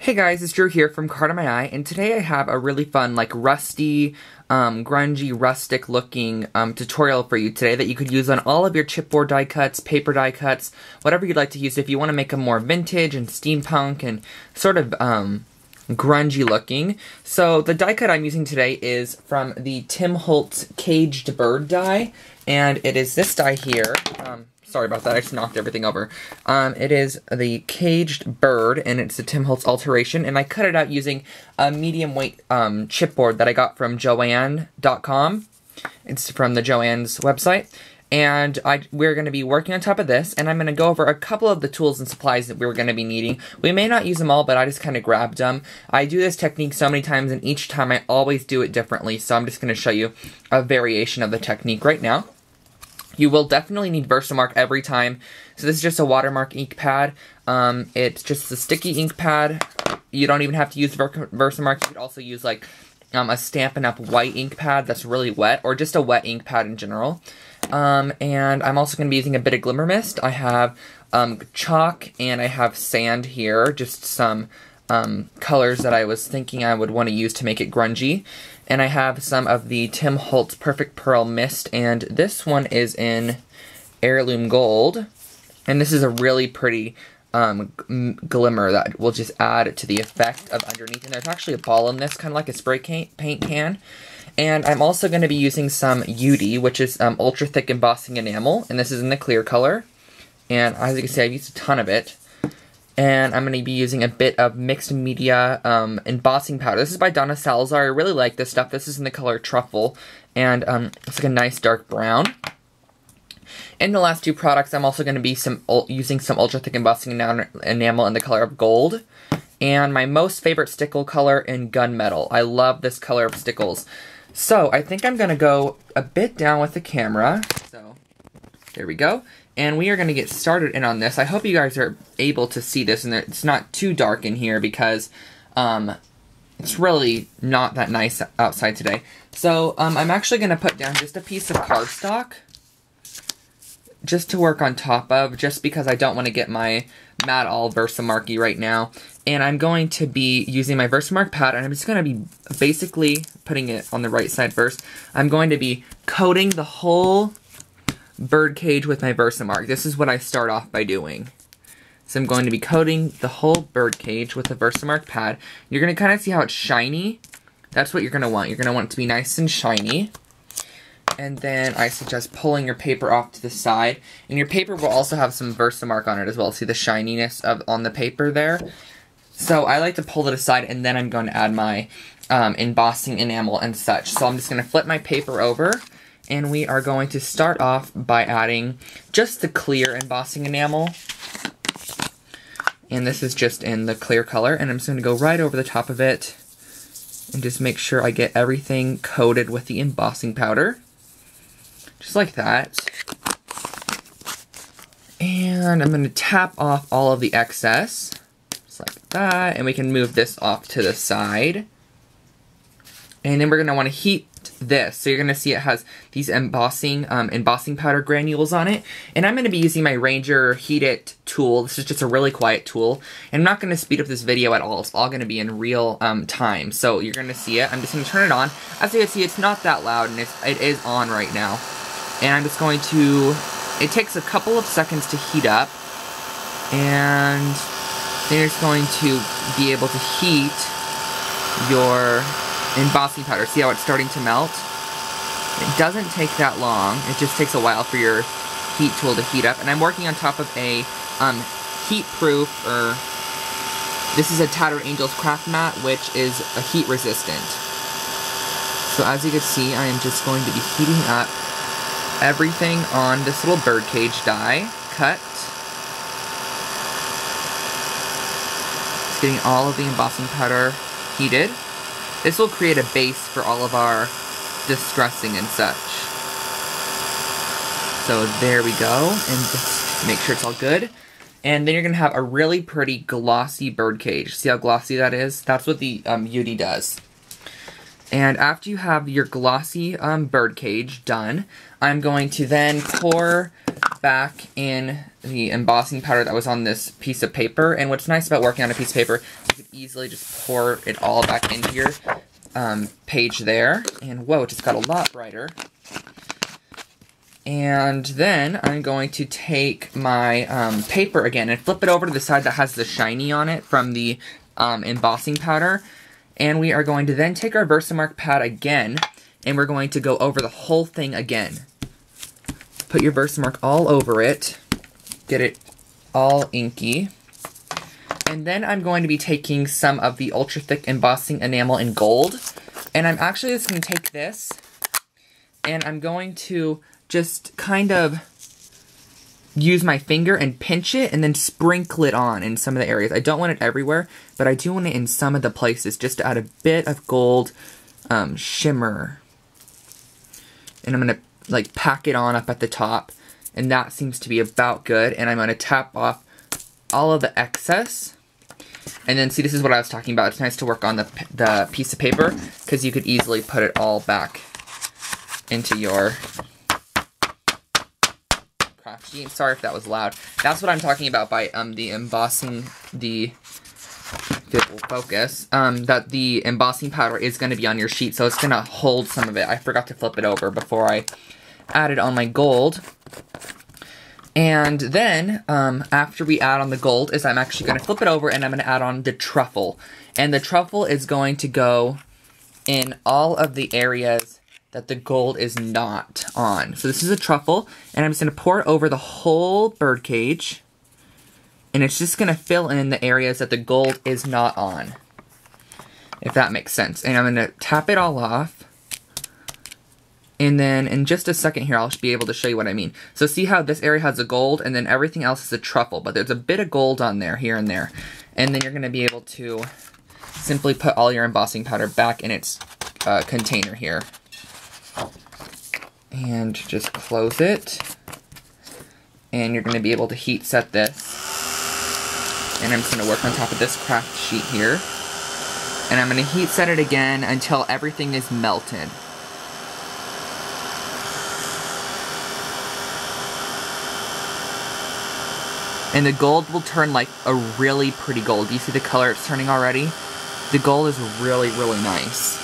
Hey guys, it's Drew here from Card on My Eye, and today I have a really fun, like, rusty, grungy, rustic looking tutorial for you today that you could use on all of your chipboard die cuts, paper die cuts, whatever you'd like to use if you want to make them more vintage and steampunk and sort of grungy looking. So the die cut I'm using today is from the Tim Holtz Caged Bird die, and it is this die here. Sorry about that, I just knocked everything over. It is the Caged Bird, and it's a Tim Holtz alteration, and I cut it out using a medium weight chipboard that I got from Joann.com. It's from the Joann's website, and we're going to be working on top of this, and I'm going to go over a couple of the tools and supplies that we're going to be needing. We may not use them all, but I just kind of grabbed them. I do this technique so many times, and each time I always do it differently, so I'm just going to show you a variation of the technique right now. You will definitely need Versamark every time. So this is just a watermark ink pad. It's just a sticky ink pad. You don't even have to use Versamark. You could also use like a Stampin' Up! White ink pad that's really wet, or just a wet ink pad in general. And I'm also going to be using a bit of Glimmer Mist. I have chalk and I have sand here, just some colors that I was thinking I would want to use to make it grungy. And I have some of the Tim Holtz Perfect Pearl Mist, and this one is in Heirloom Gold. And this is a really pretty glimmer that will just add to the effect of underneath. And there's actually a ball in this, kind of like a spray paint can. And I'm also going to be using some UD, which is ultra thick embossing enamel, and this is in the clear color. And as you can see, I've used a ton of it. And I'm going to be using a bit of mixed media embossing powder. This is by Donna Salazar. I really like this stuff. This is in the color Truffle, and it's like a nice dark brown. In the last two products, I'm also going to be using some ultra thick embossing enamel in the color of Gold, and my most favorite stickle color in Gunmetal. I love this color of Stickles. So I think I'm going to go a bit down with the camera. So there we go. And we are going to get started in on this. I hope you guys are able to see this, and it's not too dark in here because it's really not that nice outside today. So I'm actually going to put down just a piece of cardstock just to work on top of, just because I don't want to get my mat all Versamarky right now. And I'm going to be using my Versamark pad, and I'm just going to be basically putting it on the right side first. I'm going to be coating the whole bird cage with my Versamark. This is what I start off by doing. So I'm going to be coating the whole bird cage with the Versamark pad. You're going to kind of see how it's shiny. That's what you're going to want. You're going to want it to be nice and shiny. And then I suggest pulling your paper off to the side. And your paper will also have some Versamark on it as well. See the shininess on the paper there? So I like to pull it aside, and then I'm going to add my embossing enamel and such. So I'm just going to flip my paper over. And we are going to start off by adding just the clear embossing enamel. And this is just in the clear color. And I'm just going to go right over the top of it and just make sure I get everything coated with the embossing powder. Just like that. And I'm going to tap off all of the excess. Just like that. And we can move this off to the side. And then we're going to want to heat this. So you're going to see it has these embossing powder granules on it. And I'm going to be using my Ranger Heat It tool. This is just a really quiet tool. And I'm not going to speed up this video at all. It's all going to be in real time. So you're going to see it. I'm just going to turn it on. As you can see, it's not that loud, and it is on right now. And I'm just going to, it takes a couple of seconds to heat up. And then you're just going to be able to heat your embossing powder. See how it's starting to melt? It doesn't take that long. It just takes a while for your heat tool to heat up. And I'm working on top of a heat-proof, or this is a Tattered Angels craft mat, which is a heat resistant. So as you can see, I am just going to be heating up everything on this little bird cage die cut. Just getting all of the embossing powder heated. This will create a base for all of our distressing and such. So there we go, and just make sure it's all good. And then you're going to have a really pretty glossy bird cage. See how glossy that is? That's what the UD does. And after you have your glossy bird cage done, I'm going to then pour back in the embossing powder that was on this piece of paper. And what's nice about working on a piece of paper, you could easily just pour it all back into your page there. And whoa, it just got a lot brighter. And then I'm going to take my paper again and flip it over to the side that has the shiny on it from the embossing powder. And we are going to then take our Versamark pad again, and we're going to go over the whole thing again. Put your Versamark all over it. Get it all inky. And then I'm going to be taking some of the Ultra Thick Embossing Enamel in gold. And I'm actually just going to take this, and I'm going to just kind of use my finger and pinch it and then sprinkle it on in some of the areas. I don't want it everywhere, but I do want it in some of the places just to add a bit of gold shimmer. And I'm going to like pack it on up at the top, and that seems to be about good. And I'm going to tap off all of the excess. And then see, this is what I was talking about. It's nice to work on the piece of paper because you could easily put it all back into your craft sheet. Sorry if that was loud. That's what I'm talking about by the embossing, if it will focus, that the embossing powder is going to be on your sheet, so it's going to hold some of it. I forgot to flip it over before I added on my gold. And then, after we add on the gold, I'm actually going to flip it over and I'm going to add on the truffle. And the truffle is going to go in all of the areas that the gold is not on. So this is a truffle, and I'm just going to pour it over the whole bird cage. And it's just going to fill in the areas that the gold is not on, if that makes sense. And I'm going to tap it all off. And then in just a second here, I'll be able to show you what I mean. So see how this area has a gold, and then everything else is a truffle, but there's a bit of gold on there, here and there. And then you're going to be able to simply put all your embossing powder back in its container here. And just close it. And you're going to be able to heat set this. And I'm just going to work on top of this craft sheet here. And I'm going to heat set it again until everything is melted. And the gold will turn like a really pretty gold. Do you see the color it's turning already? The gold is really, really nice.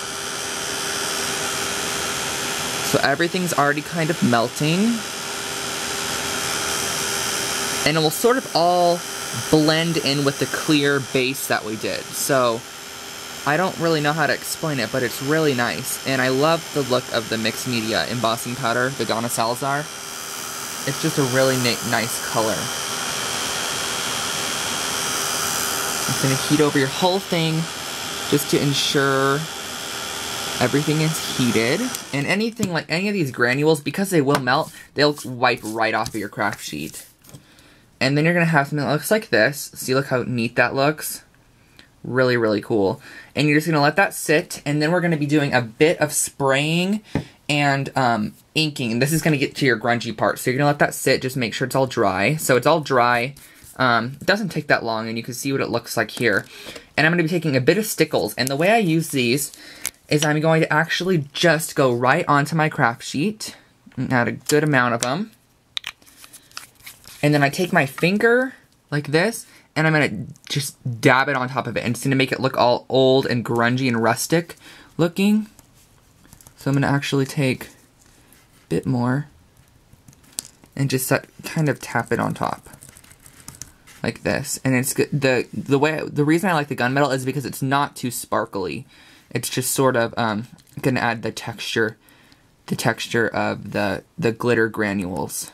So everything's already kind of melting. And it will sort of all blend in with the clear base that we did. So I don't really know how to explain it, but it's really nice. And I love the look of the mixed media embossing powder, the Donna Salazar. It's just a really nice color. It's going to heat over your whole thing just to ensure everything is heated. And anything like any of these granules, because they will melt, they'll wipe right off of your craft sheet. And then you're going to have something that looks like this. See, look how neat that looks. Really, really cool. And you're just going to let that sit, and then we're going to be doing a bit of spraying and inking. And this is going to get to your grungy part. So you're going to let that sit, just make sure it's all dry. So it's all dry. It doesn't take that long, and you can see what it looks like here. And I'm going to be taking a bit of Stickles, and the way I use these is I'm going to actually just go right onto my craft sheet, and add a good amount of them. And then I take my finger, like this, and I'm going to just dab it on top of it, and it's going to make it look all old and grungy and rustic looking. So I'm going to actually take a bit more, and just kind of tap it on top. Like this, and it's good. The reason I like the gunmetal is because it's not too sparkly. It's just sort of gonna add the texture of the glitter granules,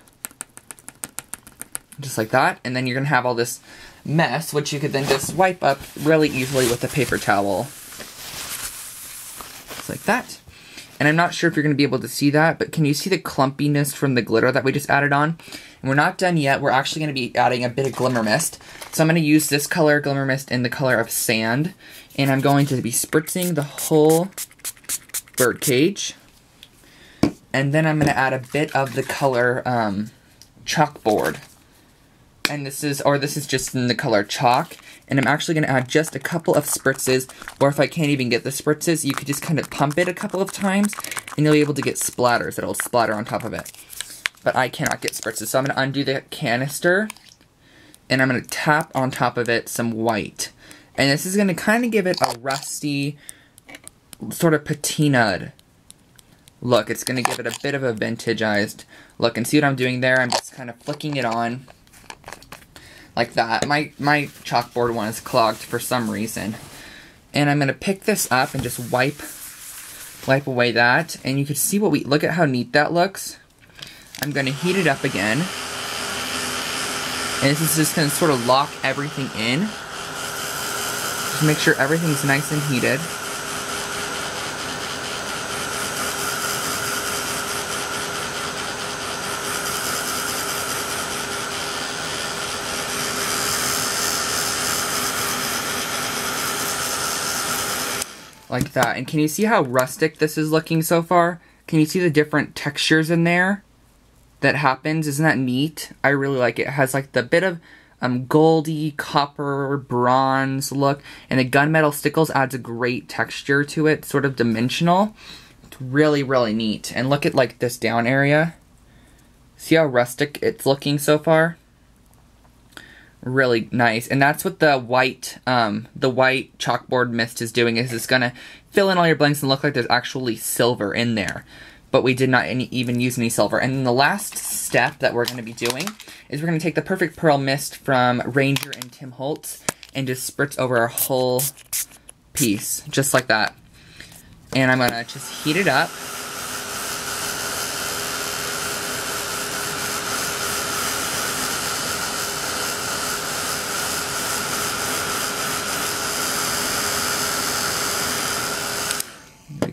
just like that. And then you're gonna have all this mess, which you could then just wipe up really easily with a paper towel, just like that. And I'm not sure if you're going to be able to see that, but can you see the clumpiness from the glitter that we just added on? And we're not done yet. We're actually going to be adding a bit of Glimmer Mist. So I'm going to use this color, Glimmer Mist, in the color of sand. And I'm going to be spritzing the whole bird cage. And then I'm going to add a bit of the color chalkboard. And this is just in the color chalk. And I'm actually going to add just a couple of spritzes, or if I can't even get the spritzes, you could just kind of pump it a couple of times, and you'll be able to get splatters that'll splatter on top of it. but I cannot get spritzes. So I'm going to undo the canister, and I'm going to tap on top of it some white. And this is going to kind of give it a rusty, sort of patinaed look. It's going to give it a bit of a vintageized look. And see what I'm doing there? I'm just kind of flicking it on like that. My chalkboard one is clogged for some reason. And I'm going to pick this up and just wipe away that. And you can see look at how neat that looks. I'm going to heat it up again. And this is just going to sort of lock everything in. Just make sure everything's nice and heated. Like that. And can you see how rustic this is looking so far? Can you see the different textures in there that happens? Isn't that neat? I really like it. It has like the bit of goldy, copper, bronze look. And the gunmetal Stickles adds a great texture to it. Sort of dimensional. It's really, really neat. And look at like this down area. See how rustic it's looking so far? Really nice. And that's what the white chalkboard mist is doing, is it's gonna fill in all your blanks and look like there's actually silver in there. But we did not even use any silver. And then the last step that we're gonna be doing is we're gonna take the Perfect Pearl Mist from Ranger and Tim Holtz and just spritz over our whole piece, just like that. And I'm gonna just heat it up.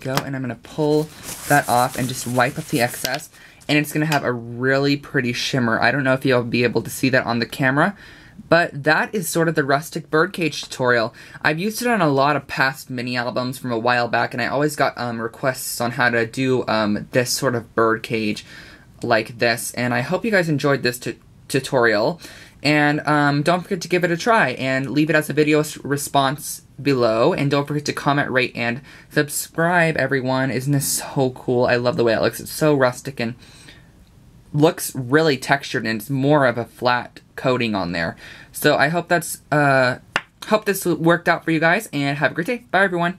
Go, and I'm going to pull that off and just wipe up the excess, and it's going to have a really pretty shimmer. I don't know if you'll be able to see that on the camera, but that is sort of the Rustic birdcage tutorial. I've used it on a lot of past mini albums from a while back, and I always got requests on how to do this sort of birdcage like this, and I hope you guys enjoyed this tutorial. And don't forget to give it a try and leave it as a video response below. And don't forget to comment, rate, and subscribe, everyone. Isn't this so cool? I love the way it looks. It's so rustic and looks really textured, and it's more of a flat coating on there. So I hope hope this worked out for you guys, and have a great day. Bye, everyone.